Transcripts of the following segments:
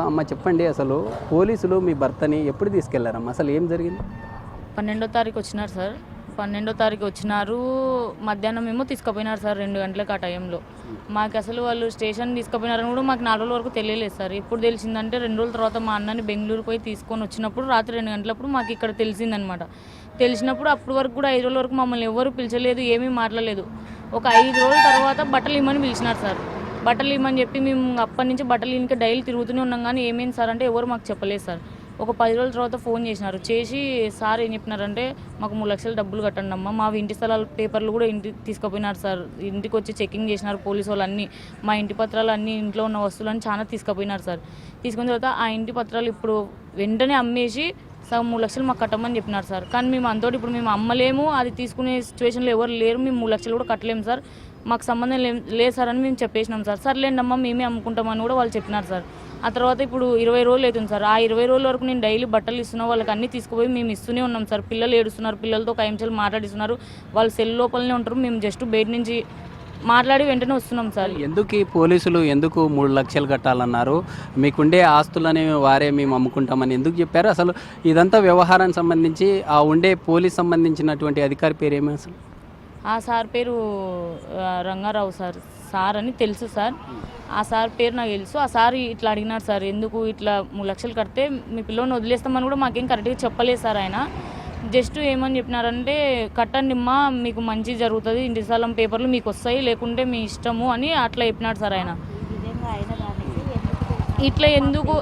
అమ్మ చెప్పండి, అసలు పోలీసులు మీ భర్తని ఎప్పుడు తీసుకెళ్లారమ్మా? అసలు ఏం జరిగింది? 12వ తారీఖు వచ్చినారు సార్. 12వ తారీఖు వచ్చినారు. మధ్యాహ్నం ఏమో తీసుకుపోయినారు సార్ 2 గంటలకు ఆ టైంలో. మాకు అసలు వాళ్ళు స్టేషన్ తీసుకుపోయినారని కూడా మాకు 4 రోజుల వరకు తెలియలేదు సార్. ఎప్పుడు తెలిసిందంటే 2 రోజుల తర్వాత మా అన్నని బెంగళూరు పోయి తీసుకొని వచ్చినప్పుడు రాత్రి 2 గంటలప్పుడు మాకు ఇక్కడ తెలిసిందనమాట. తెలిసినప్పుడు అప్పటి వరకు కూడా 5 రోజుల వరకు మమ్మల్ని ఎవరు పిలిచలేదు, ఏమీ మాట్లాడలేదు. ఒక 5 రోజుల తర్వాత బట్టలు ఇమ్మని పిలిచినారు సార్. బట్టలు ఇమ్మని చెప్పి మేము అప్పటి నుంచి బట్టలు ఇంకా డైలీ తిరుగుతూనే ఉన్నాం, కానీ ఏమైంది సార్ అంటే ఎవరు మాకు చెప్పలేదు సార్. ఒక 10 రోజుల తర్వాత ఫోన్ చేసినారు. చేసి సార్ ఏం చెప్పినారంటే మాకు 3 లక్షలు డబ్బులు కట్టండి అమ్మ, మా ఇంటి స్థలాల పేపర్లు కూడా ఇంటికి తీసుకుపోయినారు సార్. ఇంటికి వచ్చి చెకింగ్ చేసినారు పోలీసు వాళ్ళు. అన్నీ మా ఇంటి పత్రాలు అన్నీ, ఇంట్లో ఉన్న వస్తువులన్నీ చాలా తీసుకుపోయినారు సార్. తీసుకున్న తర్వాత ఆ ఇంటి పత్రాలు ఇప్పుడు వెంటనే అమ్మేసి సగం 3 లక్షలు మాకు కట్టమని చెప్పినారు సార్. కానీ మేము అంతోటి ఇప్పుడు మేము అమ్మలేము, అది తీసుకునే సిచ్యువేషన్లో ఎవరు లేరు, మేము 3 లక్షలు కూడా కట్టలేము సార్, మాకు సంబంధం లేదు సార్ అని మేము చెప్పేసినాం సార్. సర్లేండి అమ్మ మేమే అమ్ముకుంటామని కూడా వాళ్ళు చెప్పినారు సార్. ఆ తర్వాత ఇప్పుడు 20 రోజులు అవుతుంది సార్. ఆ 20 రోజుల వరకు నేను డైలీ బట్టలు ఇస్తున్నా, వాళ్ళకి అన్నీ తీసుకుపోయి మేము ఇస్తూనే ఉన్నాం సార్. పిల్లలు ఏడుస్తున్నారు, పిల్లలతో ఒక 5 నిమిషాలు మాట్లాడిస్తున్నారు, వాళ్ళు సెల్ లోపలనే ఉంటారు, మేము జస్ట్ బయట నుంచి మాట్లాడి వెంటనే వస్తున్నాం సార్. ఎందుకు ఈ పోలీసులు ఎందుకు 3 లక్షలు కట్టాలన్నారు? మీకుండే ఆస్తులని వారే మేము అమ్ముకుంటామని ఎందుకు చెప్పారు? అసలు ఇదంతా వ్యవహారానికి సంబంధించి ఆ ఉండే పోలీస్ సంబంధించినటువంటి అధికారి పేరు ఏమి అసలు? ఆ సార్ పేరు రంగారావు సార్. సార్ అని తెలుసు సార్, ఆ సార్ పేరు నాకు తెలుసు. ఆ సార్ ఇట్లా అడిగినారు సార్, ఎందుకు ఇట్లా 3 లక్షలు కడితే మీ పిల్లని వదిలేస్తామని కూడా మాకేం కరెక్ట్గా చెప్పలేదు సార్. ఆయన జస్ట్ ఏమని చెప్పినారంటే కట్టండి అమ్మా, మీకు మంచి జరుగుతుంది, ఇంటి స్థలం పేపర్లు మీకు వస్తాయి, లేకుంటే మీ ఇష్టము అని అట్లా చెప్పినాడు సార్ ఆయన. ఇట్లా ఎందుకు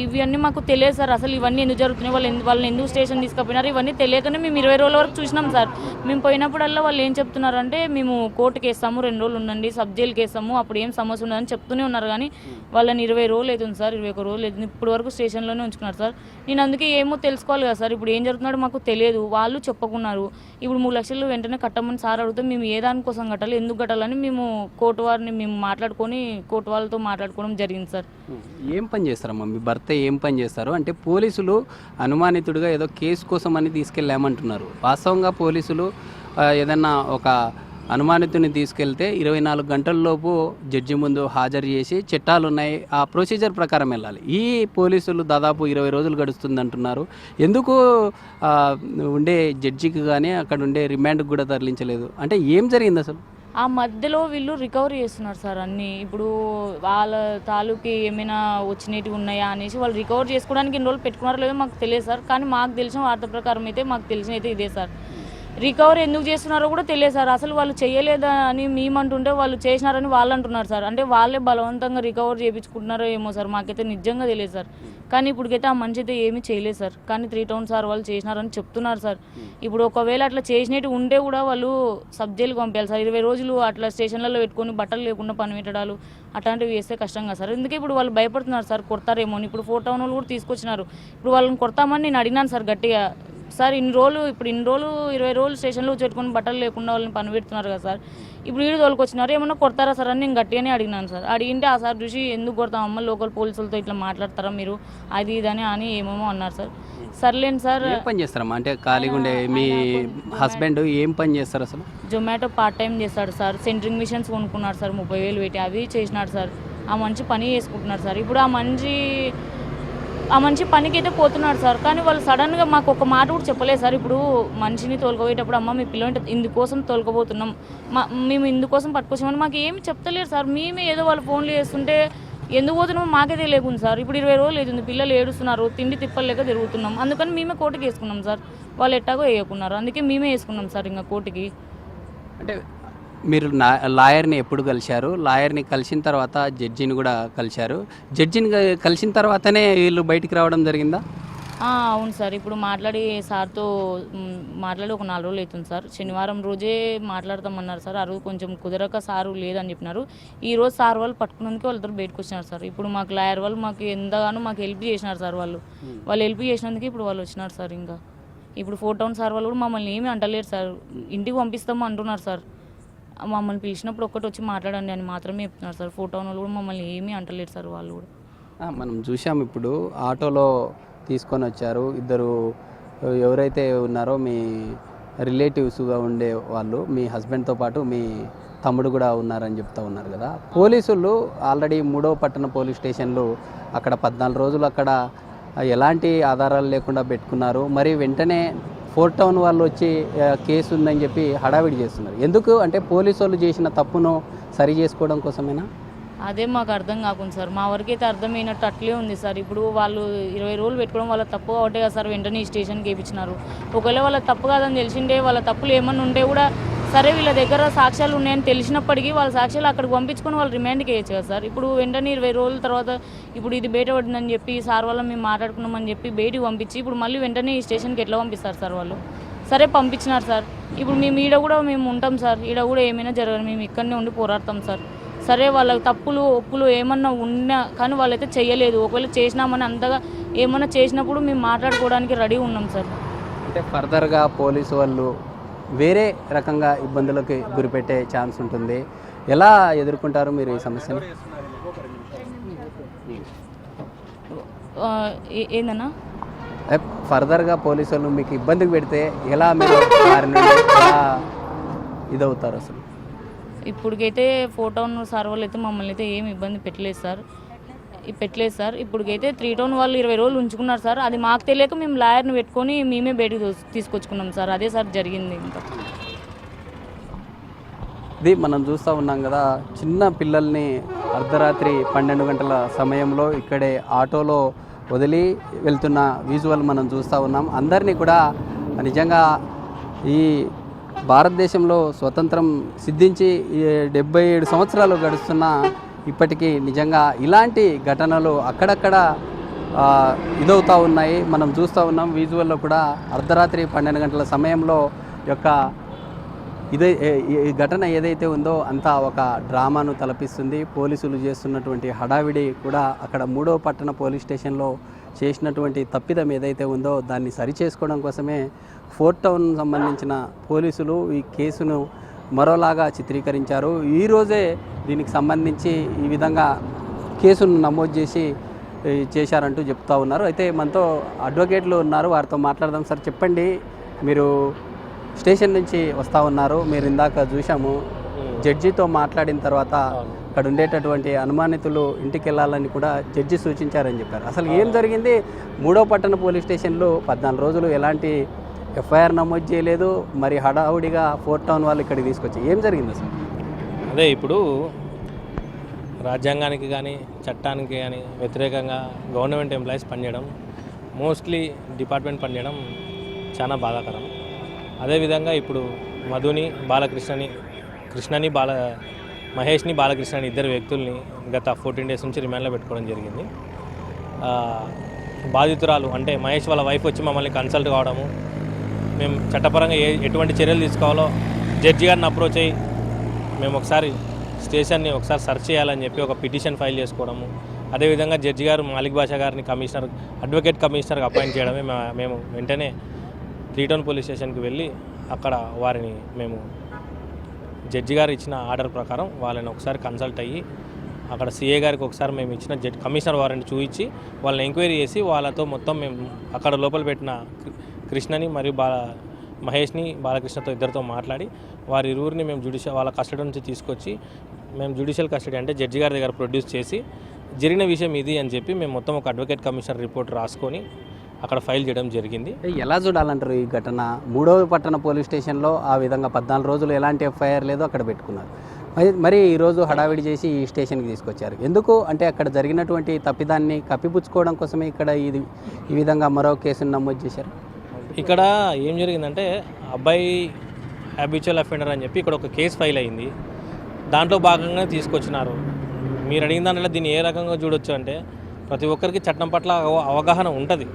ఇవన్నీ మాకు తెలియదు సార్. అసలు ఇవన్నీ ఎందుకు జరుగుతున్నాయి, వాళ్ళని ఎందుకు స్టేషన్ తీసుకుపోయినారు, ఇవన్నీ తెలియకనే మేము 20 రోజుల వరకు చూసినాం సార్. మేము పోయినప్పుడల్లా వాళ్ళు ఏం చెప్తున్నారంటే మేము కోర్టుకి వేస్తాము, 2 రోజులు ఉండండి, సబ్ జైలుకి వేస్తాము, అప్పుడు ఏం సమస్య ఉండదని చెప్తూనే ఉన్నారు. కానీ వాళ్ళని 20 రోజులు అవుతుంది సార్, 21 రోజులు అవుతుంది, ఇప్పుడు వరకు స్టేషన్లోనే ఉంచుకున్నారు సార్. నేను అందుకే ఏమో తెలుసుకోవాలి కదా సార్, ఇప్పుడు ఏం జరుగుతున్నాడో మాకు తెలియదు, వాళ్ళు చెప్పుకున్నారు. ఇప్పుడు 3 లక్షలు వెంటనే కట్టమని సార్ అడిగితే మేము ఏ దానికోసం కట్టాలి, ఎందుకు కట్టాలని మేము కోర్టు వారిని మేము మాట్లాడుకొని కోర్టు వాళ్ళతో మాట్లాడుకోవడం జరిగింది సార్. ఏం పని చేస్తారమ్మా మీ భర్త? ఏం పని చేస్తారు అంటే పోలీసులు అనుమానితుడిగా ఏదో కేసు కోసం అని తీసుకెళ్ళామంటున్నారు. వాస్తవంగా పోలీసులు ఏదన్నా ఒక అనుమానితుడిని తీసుకెళ్తే 24 గంటల్లోపు జడ్జి ముందు హాజరు చేసి చట్టాలు ఉన్నాయి, ఆ ప్రొసీజర్ ప్రకారం వెళ్ళాలి. ఈ పోలీసులు దాదాపు 20 రోజులు గడుస్తుంది అంటున్నారు. ఎందుకు ఉండే జడ్జికి కానీ అక్కడ ఉండే రిమాండ్కి కూడా తరలించలేదు? అంటే ఏం జరిగింది అసలు? ఆ మధ్యలో వీళ్ళు రికవరీ చేస్తున్నారు సార్ అన్నీ. ఇప్పుడు వాళ్ళ తాలూకి ఏమైనా వచ్చినవి ఉన్నాయా అనేసి వాళ్ళు రికవర్ చేసుకోవడానికి ఎన్ని రోజులు పెట్టుకున్నారో లేదో మాకు తెలియదు సార్. కానీ మాకు తెలిసిన వార్త ప్రకారం అయితే మాకు తెలిసినైతే ఇదే సార్. రికవరీ ఎందుకు చేస్తున్నారో కూడా తెలియదు సార్. అసలు వాళ్ళు చేయలేదా అని మేమంటుంటే వాళ్ళు చేసినారని వాళ్ళు అంటున్నారు సార్. అంటే వాళ్ళే బలవంతంగా రికవర్ చేయించుకుంటున్నారో ఏమో సార్, మాకైతే నిజంగా తెలియదు సార్. కానీ ఇప్పటికైతే ఆ మనిషి అయితే ఏమీ చేయలేదు సార్. కానీ 3 టౌన్ సార్ వాళ్ళు చేసినారని చెప్తున్నారు సార్. ఇప్పుడు ఒకవేళ అట్లా చేసినట్టు ఉంటే కూడా వాళ్ళు సబ్ జైలుకి పంపించాలి సార్. 20 రోజులు అట్లా స్టేషన్లలో పెట్టుకొని బట్టలు లేకుండా పని పెట్టడాలు అట్లాంటివి చేస్తే కష్టంగా సార్. ఎందుకే ఇప్పుడు వాళ్ళు భయపడుతున్నారు సార్, కొడతారేమో అని. ఇప్పుడు 4 టౌన్ వాళ్ళు కూడా తీసుకొచ్చినారు. ఇప్పుడు వాళ్ళని కొడతామని నేను అడిగినాను సార్ గట్టిగా. సార్ ఇన్ని రోజులు 20 రోజులు స్టేషన్లో పెట్టుకొని బట్టలు లేకుండా వాళ్ళని పని పెడుతున్నారు కదా సార్, ఇప్పుడు వీడు తోలుకొచ్చినారు, ఏమన్నా కొడతారా సార్ అని నేను గట్టిగానే అడిగినాను సార్. అడిగింటే ఆ సార్ చూసి ఎందుకు కొడతామమ్మ, లోకల్ పోలీసులతో ఇట్లా మాట్లాడతారా మీరు, అది ఇదని అని ఏమేమో అన్నారు సార్. సర్లేండి సార్. ఏం పని చేస్తారమ్మా? అంటే ఖాళీగా ఉండే మీ హస్బెండ్ ఏం పని చేస్తారు అసలు? జొమాటో పార్ట్ టైం చేస్తాడు సార్. సెంట్రింగ్ మిషన్స్ కొనుక్కున్నాడు సార్, 30,000 పెట్టి అవి చేసినాడు సార్. ఆ మనిషి పని చేసుకుంటున్నాడు సార్. ఇప్పుడు ఆ మనిషి పనికి అయితే పోతున్నాడు సార్. కానీ వాళ్ళు సడన్గా మాకు ఒక మాట కూడా చెప్పలేదు సార్. ఇప్పుడు మనిషిని తోలుకోబోయేటప్పుడు అమ్మ మీ పిల్లలు ఇందుకోసం తోలుకోబోతున్నాం, మేము ఇందుకోసం పట్టుకొచ్చామని మాకు ఏమి చెప్తలేరు సార్. మేమే ఏదో వాళ్ళు ఫోన్లు చేస్తుంటే ఎందుకు పోతున్నామో మాకే తెలియకుండా సార్. ఇప్పుడు 20 రోజులు అవుతుంది, పిల్లలు ఏడుస్తున్నారు, తిండి తిప్పలేక తిరుగుతున్నాం. అందుకని మేమే కోర్టుకి వేసుకున్నాం సార్. వాళ్ళు ఎట్టాగో వేయకున్నారు, అందుకే మేమే వేసుకున్నాం సార్ ఇంకా కోర్టుకి. అంటే మీరు లాయర్ని ఎప్పుడు కలిశారు? లాయర్ని కలిసిన తర్వాత జడ్జిని కూడా కలిశారు. జడ్జిని కలిసిన తర్వాతనే వీళ్ళు బయటికి రావడం జరిగిందా? అవును సార్. ఇప్పుడు సార్తో మాట్లాడి ఒక 4 రోజులు అవుతుంది సార్. శనివారం రోజే మాట్లాడతామన్నారు సార్. ఆ రోజు కొంచెం కుదరక సారు లేదని చెప్పినారు. ఈ రోజు సార్ వాళ్ళు పట్టుకున్నందుకే వాళ్ళిద్దరు బయటకు వచ్చినారు సార్. ఇప్పుడు మాకు లాయర్ వాళ్ళు మాకు ఎంతగానో మాకు హెల్ప్ చేసినారు సార్. వాళ్ళు హెల్ప్ చేసినందుకే ఇప్పుడు వాళ్ళు వచ్చినారు సార్. ఇంకా ఇప్పుడు 4 టౌన్ సార్ వాళ్ళు కూడా మమ్మల్ని ఏమీ అంటలేరు సార్, ఇంటికి పంపిస్తాము అంటున్నారు సార్. మమ్మల్ని పిలిచినప్పుడు ఒక్కటి వచ్చి మాట్లాడండి అని మాత్రమే చెప్తున్నారు సార్. 4 టౌన్ వాళ్ళు కూడా మమ్మల్ని ఏమీ అంటలేరు సార్. వాళ్ళు కూడా మనం చూసాం. ఇప్పుడు ఆటోలో తీసుకొని వచ్చారు ఇద్దరు, ఎవరైతే ఉన్నారో మీ రిలేటివ్స్గా ఉండే వాళ్ళు మీ హస్బెండ్తో పాటు మీ తమ్ముడు కూడా ఉన్నారని చెప్తా ఉన్నారు కదా. పోలీసులు ఆల్రెడీ 3వ పట్టణ పోలీస్ స్టేషన్లు అక్కడ 14 రోజులు అక్కడ ఎలాంటి ఆధారాలు లేకుండా పెట్టుకున్నారు. మరి వెంటనే 4 టౌన్ వాళ్ళు వచ్చి కేసు ఉందని చెప్పి హడావిడి చేస్తున్నారు. ఎందుకు అంటే పోలీసు వాళ్ళు చేసిన తప్పును సరి చేసుకోవడం కోసమేనా? అదే మాకు అర్థం కాకుండా సార్, మా వరకైతే అర్థమైనట్టు అట్లే ఉంది సార్. ఇప్పుడు వాళ్ళు 20 రోజులు పెట్టుకోవడం వాళ్ళ తప్పు ఒకటే కదా సార్, వెంటనే ఈ స్టేషన్కి వేయించినారు. ఒకవేళ వాళ్ళ తప్పు కాదని తెలిసిండే, వాళ్ళ తప్పులు ఏమన్నా ఉంటే కూడా సరే వీళ్ళ దగ్గర సాక్ష్యాలు ఉన్నాయని తెలిసినప్పటికీ వాళ్ళ సాక్ష్యాలు అక్కడికి పంపించుకొని వాళ్ళు రిమాండ్కి వేయచ్చు కదా సార్. ఇప్పుడు వెంటనే 20 రోజుల తర్వాత ఇప్పుడు ఇది బయట పడిందని చెప్పి సార్ వాళ్ళ మేము మాట్లాడుకున్నామని చెప్పి బయటికి పంపించి ఇప్పుడు మళ్ళీ వెంటనే ఈ స్టేషన్కి ఎట్లా పంపిస్తారు సార్ వాళ్ళు? సరే పంపించినారు సార్, ఇప్పుడు మేము ఈడ కూడా మేము ఉంటాం సార్, ఈడ కూడా ఏమైనా జరగదు, మేము ఇక్కడనే ఉండి పోరాడతాం సార్. సరే వాళ్ళ తప్పులు ఒప్పులు ఏమన్నా ఉన్నా కానీ వాళ్ళైతే చేయలేదు. ఒకవేళ చేసినామని అంతగా ఏమన్నా చేసినప్పుడు మేము మాట్లాడుకోవడానికి రెడీ ఉన్నాం సార్. అంటే ఫర్దర్గా పోలీసు వాళ్ళు వేరే రకంగా ఇబ్బందులకు గురిపెట్టే ఛాన్స్ ఉంటుంది. ఎలా ఎదుర్కొంటారు మీరు ఈ సమస్యను? ఏందన్నా ఫర్దర్గా పోలీసు వాళ్ళు మీకు ఇబ్బందికి పెడితే ఎలా మీరు వారి నుండి ఎలా ఇదవుతారు అసలు? ఇప్పటికైతే ఫోటో సార్ వాళ్ళు అయితే మమ్మల్ని అయితే ఏమి ఇబ్బంది పెట్టలేదు సార్. ఇప్పటికైతే 3 టౌన్ వాళ్ళు 20 రోజులు ఉంచుకున్నారు సార్. అది మాకు తెలియక మేము లాయర్ని పెట్టుకొని మేమే బయటకు తీసుకొచ్చుకున్నాం సార్. అదే సార్ జరిగింది. ఇంకా ఇది మనం చూస్తూ ఉన్నాం కదా, చిన్న పిల్లల్ని అర్ధరాత్రి 12 గంటల సమయంలో ఇక్కడే ఆటోలో వదిలి వెళ్తున్న విజువల్ మనం చూస్తూ ఉన్నాం. అందరినీ కూడా నిజంగా ఈ భారతదేశంలో స్వతంత్రం సిద్ధించి 77 సంవత్సరాలు గడుస్తున్న ఇప్పటికీ నిజంగా ఇలాంటి ఘటనలు అక్కడక్కడ ఇదవుతూ ఉన్నాయి. మనం చూస్తూ ఉన్నాం విజువల్లో కూడా అర్ధరాత్రి 12 గంటల సమయంలో యొక్క ఈ ఘటన ఏదైతే ఉందో అంతా ఒక డ్రామాను తలపిస్తుంది. పోలీసులు చేస్తున్నటువంటి హడావిడి కూడా అక్కడ 3వ పట్టణ పోలీస్ స్టేషన్లో చేసినటువంటి తప్పిదం ఏదైతే ఉందో దాన్ని సరిచేసుకోవడం కోసమే 4 టౌన్ సంబంధించిన పోలీసులు ఈ కేసును మరోలాగా చిత్రీకరించారు. ఈరోజే దీనికి సంబంధించి ఈ విధంగా కేసును నమోదు చేశారంటూ చెప్తా ఉన్నారు. అయితే మనతో అడ్వకేట్లు ఉన్నారు, వారితో మాట్లాడదాం. సార్ చెప్పండి, మీరు స్టేషన్ నుంచి వస్తూ ఉన్నారు, మీరు ఇందాక చూసాము జడ్జితో మాట్లాడిన తర్వాత అక్కడ ఉండేటటువంటి అనుమానితులు ఇంటికి వెళ్ళాలని కూడా జడ్జి సూచించారని చెప్పారు. అసలు ఏం జరిగింది? 3వ పట్టణ పోలీస్ స్టేషన్లో 14 రోజులు ఎలాంటి ఎఫ్ఐఆర్ నమోదు చేయలేదు, మరి హడావుడిగా 4 టౌన్ వాళ్ళు ఇక్కడికి తీసుకొచ్చి ఏం జరిగింది అసలు? అదే ఇప్పుడు రాజ్యాంగానికి కానీ చట్టానికి కానీ వ్యతిరేకంగా గవర్నమెంట్ ఎంప్లాయీస్ పనిచేయడం, మోస్ట్లీ డిపార్ట్మెంట్ పనిచేయడం చాలా బాధాకరం. అదేవిధంగా ఇప్పుడు మధుని మహేష్ని బాలకృష్ణని ఇద్దరు వ్యక్తుల్ని గత 14 డేస్ నుంచి రిమాండ్లో పెట్టుకోవడం జరిగింది. బాధితురాలు అంటే మహేష్ వాళ్ళ వైఫ్ వచ్చి మమ్మల్ని కన్సల్ట్ కావడము, మేము చట్టపరంగా ఎటువంటి చర్యలు తీసుకోవాలో జడ్జి గారిని అప్రోచ్ అయ్యి మేము ఒకసారి స్టేషన్ని ఒకసారి సెర్చ్ చేయాలని చెప్పి ఒక పిటిషన్ ఫైల్ చేసుకోవడము, అదేవిధంగా జడ్జి గారు మాలిక్ బాషా గారిని అడ్వకేట్ కమిషనర్గా అపాయింట్ చేయడమే మేము వెంటనే 3 టౌన్ పోలీస్ స్టేషన్కి వెళ్ళి అక్కడ వారిని మేము జడ్జి గారు ఇచ్చిన ఆర్డర్ ప్రకారం వాళ్ళని ఒకసారి కన్సల్ట్ అయ్యి అక్కడ సిఏ గారికి ఒకసారి మేము ఇచ్చిన కమిషనర్ వారిని చూపించి వాళ్ళని ఎంక్వైరీ చేసి వాళ్ళతో మొత్తం మేము అక్కడ లోపల పెట్టిన కృష్ణని మరియు మహేష్ని బాలకృష్ణతో ఇద్దరితో మాట్లాడి వారి ఇరువురిని మేము వాళ్ళ కస్టడీ నుంచి తీసుకొచ్చి మేము జ్యుడిషియల్ కస్టడీ అంటే జడ్జి గారి దగ్గర ప్రొడ్యూస్ చేసి జరిగిన విషయం ఇది అని చెప్పి మేము మొత్తం ఒక అడ్వకేట్ కమిషనర్ రిపోర్ట్ రాసుకొని అక్కడ ఫైల్ చేయడం జరిగింది. ఎలా చూడాలంటారు ఈ ఘటన? 3వ పట్టణ పోలీస్ స్టేషన్లో ఆ విధంగా 14 రోజులు ఎలాంటి ఎఫ్ఐఆర్ లేదో అక్కడ పెట్టుకున్నారు, మరి ఈరోజు హడావిడి చేసి ఈ స్టేషన్కి తీసుకొచ్చారు. ఎందుకు అంటే అక్కడ జరిగినటువంటి తప్పిదాన్ని కప్పిపుచ్చుకోవడం కోసమే ఇక్కడ ఈ విధంగా మరో కేసును నమోదు చేశారు. ఇక్కడ ఏం జరిగిందంటే అబ్బాయి హ్యాబిచువల్ అఫెండర్ అని చెప్పి ఇక్కడ ఒక కేసు ఫైల్ అయింది, దాంట్లో భాగంగా తీసుకొచ్చినారు. మీరు అడిగిన దాంట్లో దీన్ని ఏ రకంగా చూడొచ్చు అంటే ప్రతి ఒక్కరికి చట్టం పట్ల అవగాహన ఉంటుంది,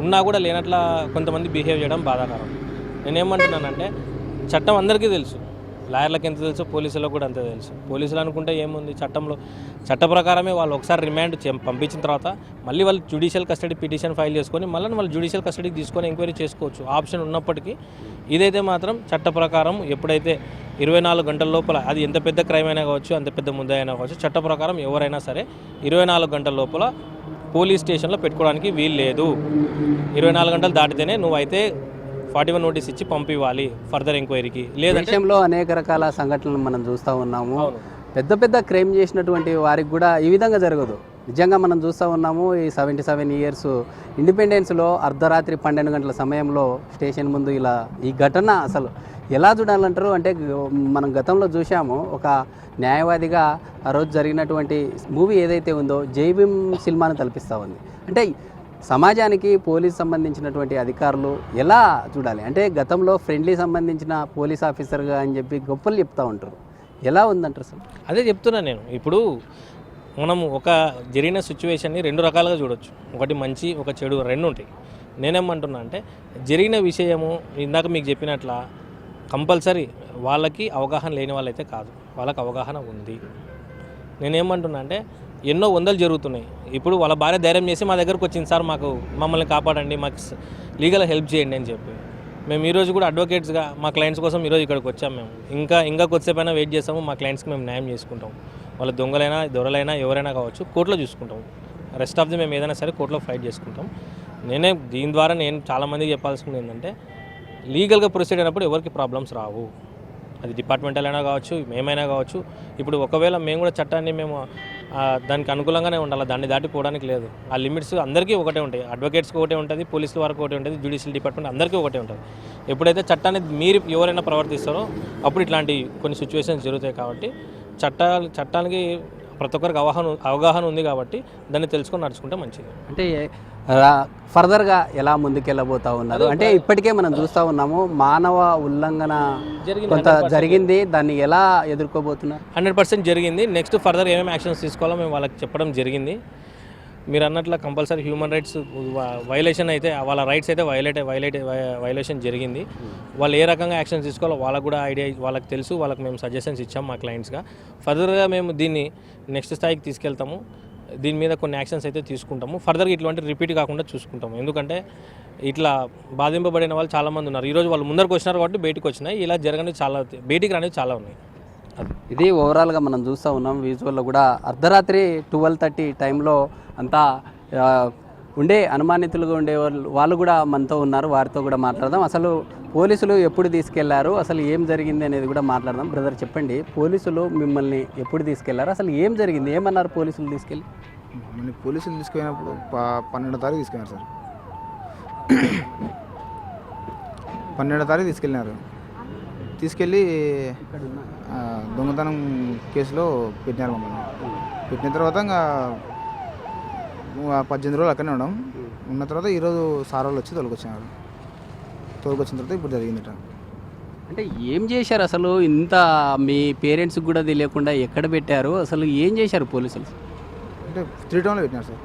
ఉన్నా కూడా లేనట్లా కొంతమంది బిహేవ్ చేయడం బాధాకరం. నేనేమంటున్నానంటే చట్టం అందరికీ తెలుసు, లాయర్లకు ఎంత తెలుసు పోలీసులకు కూడా అంతే తెలుసు. పోలీసులు అనుకుంటే ఏముంది, చట్ట ప్రకారమే వాళ్ళు ఒకసారి రిమాండ్ పంపించిన తర్వాత మళ్ళీ వాళ్ళు జ్యుడిషియల్ కస్టడీ పిటిషన్ ఫైల్ చేసుకొని మళ్ళీ వాళ్ళు జ్యుడిషియల్ కస్టడీకి తీసుకొని ఎంక్వైరీ చేసుకోవచ్చు, ఆప్షన్ ఉన్నప్పటికీ ఇదైతే మాత్రం చట్ట ప్రకారం ఎప్పుడైతే 24 గంటల లోపల అది ఎంత పెద్ద క్రైమ్ అయినా కావచ్చు, అంత పెద్ద ముద్ద అయినా కావచ్చు, చట్ట ప్రకారం ఎవరైనా సరే 24 గంటల లోపల పోలీస్ స్టేషన్లో పెట్టుకోవడానికి వీలు లేదు. 24 గంటలు దాటితేనే నువ్వైతే 41 నోటీస్ ఇచ్చి పంపివ్వాలి ఫర్దర్ ఎంక్వైరీకి. లేదంటే దేశంలో అనేక రకాల సంఘటనలు మనం చూస్తూ ఉన్నాము. పెద్ద పెద్ద క్రైమ్ చేసినటువంటి వారికి కూడా ఈ విధంగా జరగదు. నిజంగా మనం చూస్తూ ఉన్నాము. ఈ 77 ఇయర్స్ ఇండిపెండెన్స్లో అర్ధరాత్రి 12 గంటల సమయంలో స్టేషన్ ముందు ఇలా ఈ ఘటన అసలు ఎలా చూడాలంటారు? అంటే మనం గతంలో చూసాము, ఒక న్యాయవాదిగా ఆ రోజు జరిగినటువంటి మూవీ ఏదైతే ఉందో జై భీమ్ సినిమాను తలపిస్తూ ఉంది. అంటే సమాజానికి పోలీస్ సంబంధించినటువంటి అధికారులు ఎలా చూడాలి? అంటే గతంలో ఫ్రెండ్లీ సంబంధించిన పోలీస్ ఆఫీసర్గా అని చెప్పి గొప్పలు చెప్తూ ఉంటారు. ఎలా ఉందంటారు అసలు? అదే చెప్తున్నా నేను. ఇప్పుడు మనం ఒక జరిగిన సిచ్యువేషన్ని 2 రకాలుగా చూడొచ్చు. ఒకటి మంచి, ఒక చెడు, 2 ఉంటాయి. నేనేమంటున్నా అంటే జరిగిన విషయము ఇందాక మీకు చెప్పినట్ల కంపల్సరీ వాళ్ళకి అవగాహన లేని వాళ్ళైతే కాదు, వాళ్ళకి అవగాహన ఉంది. నేనేమంటున్నా అంటే ఎన్నో వందలు జరుగుతున్నాయి. ఇప్పుడు వాళ్ళ భార్య ధైర్యం చేసి మా దగ్గరకు వచ్చింది, సార్ మాకు మమ్మల్ని కాపాడండి, మాకు లీగల్ హెల్ప్ చేయండి అని చెప్పి. మేము ఈరోజు కూడా అడ్వకేట్స్గా మా క్లయింట్స్ కోసం ఈరోజు ఇక్కడికి వచ్చాము. మేము ఇంకా కొద్దిసేపైనా వెయిట్ చేస్తాము. మా క్లయింట్స్కి మేము న్యాయం చేసుకుంటాం. వాళ్ళ దొంగలైనా దొరలైనా ఎవరైనా కావచ్చు, కోర్టులో చూసుకుంటాం. రెస్ట్ ఆఫ్ ది మేము ఏదైనా సరే కోర్టులో ఫైట్ చేసుకుంటాం. దీని ద్వారా నేను చాలామందికి చెప్పాల్సింది ఏంటంటే లీగల్గా ప్రొసీడ్ అయినప్పుడు ఎవరికి ప్రాబ్లమ్స్ రావు. అది డిపార్ట్మెంటల్ అయినా కావచ్చు, మేమైనా కావచ్చు. ఇప్పుడు ఒకవేళ మేము కూడా చట్టాన్ని దానికి అనుకూలంగానే ఉండాలి, దాన్ని దాటిపోవడానికి లేదు. ఆ లిమిట్స్ అందరికీ ఒకటే ఉంటాయి. అడ్వకేట్స్కి ఒకటే ఉంటుంది, పోలీసుల వరకు ఒకటే ఉంటుంది, జ్యుడిషియల్ డిపార్ట్మెంట్ అందరికీ ఒకటే ఉంటుంది. ఎప్పుడైతే చట్టాన్ని మీరు ఎవరైనా ప్రవర్తిస్తారో అప్పుడు ఇట్లాంటి కొన్ని సిచ్యువేషన్స్ జరుగుతాయి. కాబట్టి చట్టానికి ప్రతి ఒక్కరికి అవగాహన ఉంది కాబట్టి దాన్ని తెలుసుకొని నడుచుకుంటే మంచిది. అంటే ఫర్దర్గా ఎలా ముందుకెళ్ళబోతా ఉన్నారు? అంటే ఇప్పటికే మనం చూస్తూ ఉన్నాము, మానవ ఉల్లంఘన కొంత జరిగింది, దాన్ని ఎలా ఎదుర్కోబోతున్నారు? 100% జరిగింది. నెక్స్ట్ ఫర్దర్ ఏమేమి యాక్షన్స్ తీసుకోవాలో మేము వాళ్ళకి చెప్పడం జరిగింది. మీరు అన్నట్లు కంపల్సరీ హ్యూమన్ రైట్స్ వైలేషన్ అయితే, వాళ్ళ రైట్స్ అయితే వైలేషన్ జరిగింది. వాళ్ళు ఏ రకంగా యాక్షన్స్ తీసుకోవాలో వాళ్ళకు కూడా ఐడియా, వాళ్ళకి తెలుసు. వాళ్ళకి మేము సజెషన్స్ ఇచ్చాం మా క్లయింట్స్గా. ఫర్దర్గా మేము దీన్ని నెక్స్ట్ స్థాయికి తీసుకెళ్తాము. దీని మీద కొన్ని యాక్షన్స్ అయితే తీసుకుంటాము. ఫర్దర్గా ఇట్లాంటి రిపీట్ కాకుండా చూసుకుంటాము. ఎందుకంటే ఇట్లా బాధింపబడిన వాళ్ళు చాలామంది ఉన్నారు. ఈరోజు వాళ్ళు ముందరకు వచ్చినారు కాబట్టి బయటికి వచ్చినాయి. ఇలా జరగని బయటికి రానివి చాలా ఉన్నాయి. ఇది ఓవరాల్గా మనం చూస్తూ ఉన్నాం. విజువల్లో కూడా అర్ధరాత్రి 12:30 టైంలో అంతా ఉండే అనుమానితులుగా ఉండే వాళ్ళు కూడా మనతో ఉన్నారు. వారితో కూడా మాట్లాడదాం. అసలు పోలీసులు ఎప్పుడు తీసుకెళ్లారు, అసలు ఏం జరిగింది అనేది కూడా మాట్లాడదాం. బ్రదర్ చెప్పండి, పోలీసులు మిమ్మల్ని ఎప్పుడు తీసుకెళ్లారు, అసలు ఏం జరిగింది, ఏమన్నారు పోలీసులు తీసుకెళ్ళి? మమ్మల్ని పోలీసులు తీసుకెళ్ళినప్పుడు 12వ తారీఖు తీసుకెళ్ళారు సార్. 12వ తారీఖు తీసుకెళ్ళినారు. తీసుకెళ్ళి దొంగతనం కేసులో పెట్టినారు మమ్మల్ని. పెట్టిన తర్వాత ఇంకా 18 రోజులు అక్కడనే ఉన్న తర్వాత ఈరోజు సార్ వాళ్ళు వచ్చి తోలుకొచ్చిన తర్వాత ఇప్పుడు జరిగిందిట. అంటే ఏం చేశారు అసలు? ఇంత మీ పేరెంట్స్కి కూడా తెలియకుండా ఎక్కడ పెట్టారు, అసలు ఏం చేశారు పోలీసులు? అంటే 3 టౌన్లో పెట్టినారు సార్.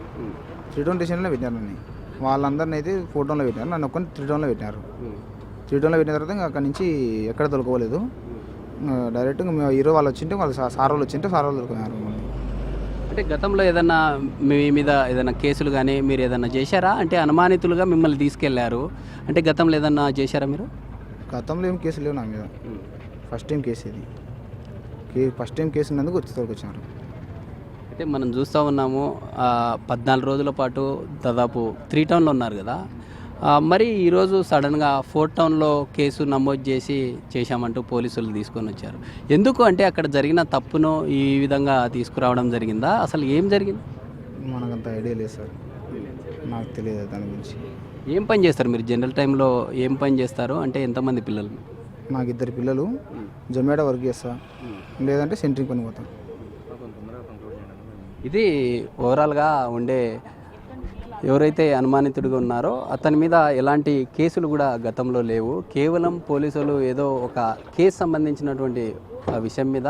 3 టౌన్ స్టేషన్లో పెట్టినారు నన్ను. వాళ్ళందరినీ అయితే 4 టౌన్లో పెట్టినారు, నన్ను ఒక్కరిని 3 టౌన్లో పెట్టినారు. 3 టౌన్లో పెట్టిన తర్వాత ఇంకా అక్కడి నుంచి ఎక్కడ తొలగలేదు. డైరెక్ట్గా మేము ఈరోజు వాళ్ళు వచ్చింటే వాళ్ళు సార్ వాళ్ళు వచ్చింటే సార్ వాళ్ళు దొరికినారు. అంటే గతంలో ఏదన్నా మీ మీద ఏదైనా కేసులు కానీ మీరు ఏదన్నా చేశారా? అంటే అనుమానితులుగా మిమ్మల్ని తీసుకెళ్లారు అంటే గతంలో ఏదన్నా చేశారా మీరు? గతంలో ఏం కేసులు లేవు నా మీద. ఫస్ట్ టైం కేసు ఇది. ఫస్ట్ టైం కేసు ఉన్నందుకు తోలుకొచ్చినారు. అయితే మనం చూస్తూ ఉన్నాము 14 రోజుల పాటు దాదాపు 3 టౌన్లో ఉన్నారు కదా. మరి ఈరోజు సడన్గా 4 టౌన్లో కేసు నమోదు చేశామంటూ పోలీసులు తీసుకొని వచ్చారు. ఎందుకు అంటే అక్కడ జరిగిన తప్పును ఈ విధంగా తీసుకురావడం జరిగిందా? అసలు ఏం జరిగింది? మనకంత ఐడియా లేదు సార్, నాకు తెలియదు దాని గురించి. ఏం పని చేస్తారు మీరు జనరల్ టైంలో? ఏం పని చేస్తారు అంటే ఎంతమంది పిల్లలు? నాకు 2 పిల్లలు. జొమాటో వర్క్ చేస్తా, లేదంటే సెంట్రింగ్ పని పోతాం. ఇది ఓవరాల్గా ఉండే ఎవరైతే అనుమానితుడిగా ఉన్నారో అతని మీద ఎలాంటి కేసులు కూడా గతంలో లేవు. కేవలం పోలీసులు ఏదో ఒక కేసు సంబంధించినటువంటి విషయం మీద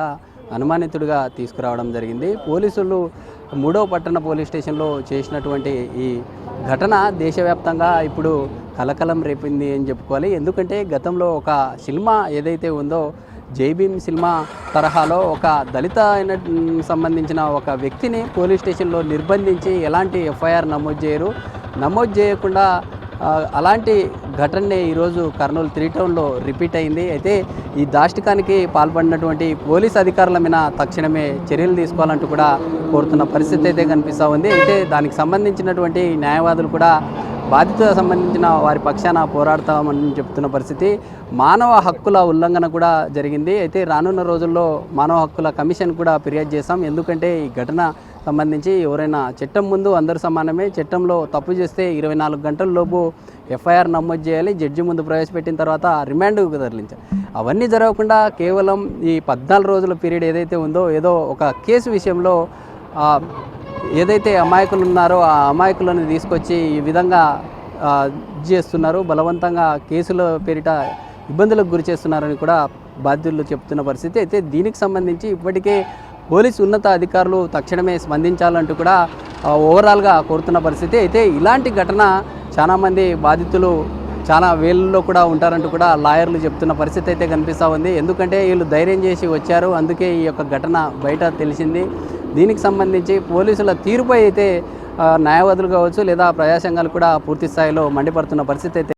అనుమానితుడిగా తీసుకురావడం జరిగింది. పోలీసులు 3వ పట్టణ పోలీస్ స్టేషన్లో చేసినటువంటి ఈ ఘటన దేశవ్యాప్తంగా ఇప్పుడు కలకలం రేపింది అని చెప్పుకోవాలి. ఎందుకంటే గతంలో ఒక సినిమా ఏదైతే ఉందో జై భీమ్ సినిమా తరహాలో ఒక దళిత సంబంధించిన ఒక వ్యక్తిని పోలీస్ స్టేషన్లో నిర్బంధించి ఎలాంటి ఎఫ్ఐఆర్ నమోదు చేయకుండా అలాంటి ఘటనే ఈరోజు కర్నూలు 3 టౌన్లో రిపీట్ అయింది. అయితే ఈ దాష్టికానికి పాల్పడినటువంటి పోలీస్ అధికారుల మీద తక్షణమే చర్యలు తీసుకోవాలంటూ కూడా కోరుతున్న పరిస్థితి అయితే కనిపిస్తూ ఉంది. అయితే దానికి సంబంధించినటువంటి న్యాయవాదులు కూడా బాధితులకు సంబంధించిన వారి పక్షాన పోరాడతామని చెప్తున్న పరిస్థితి. మానవ హక్కుల ఉల్లంఘన కూడా జరిగింది. అయితే రానున్న రోజుల్లో మానవ హక్కుల కమిషన్ కూడా ఫిర్యాదు చేస్తాం. ఎందుకంటే ఈ ఘటన సంబంధించి ఎవరైనా చట్టం ముందు అందరూ సమానమే, చట్టంలో తప్పు చేస్తే 24 గంటల లోపు ఎఫ్ఐఆర్ నమోదు చేయాలి, జడ్జి ముందు ప్రవేశపెట్టిన తర్వాత రిమాండ్కు తరలించాలి. అవన్నీ జరగకుండా కేవలం ఈ 14 రోజుల పీరియడ్ ఏదైతే ఉందో ఏదో ఒక కేసు విషయంలో ఏదైతే అమాయకులు ఉన్నారో ఆ అమాయకులను తీసుకొచ్చి ఈ విధంగా చేస్తున్నారు, బలవంతంగా కేసుల పేరిట ఇబ్బందులకు గురి చేస్తున్నారని కూడా బాధ్యులు చెప్తున్న పరిస్థితి. అయితే దీనికి సంబంధించి ఇప్పటికే పోలీసు ఉన్నత అధికారులు తక్షణమే స్పందించాలంటూ కూడా ఓవరాల్గా కోరుతున్న పరిస్థితి. అయితే ఇలాంటి ఘటన చాలామంది బాధితులు చాలా వేళ్ళలో కూడా ఉంటారంటూ కూడా లాయర్లు చెప్తున్న పరిస్థితి అయితే కనిపిస్తూ ఉంది. ఎందుకంటే వీళ్ళు ధైర్యం చేసి వచ్చారు, అందుకే ఈ యొక్క ఘటన బయట తెలిసింది. దీనికి సంబంధించి పోలీసుల తీరుపై అయితే న్యాయవాదులు కావచ్చు లేదా ప్రజా సంఘాలు కూడా పూర్తి స్థాయిలో మండిపడుతున్న పరిస్థితి అయితే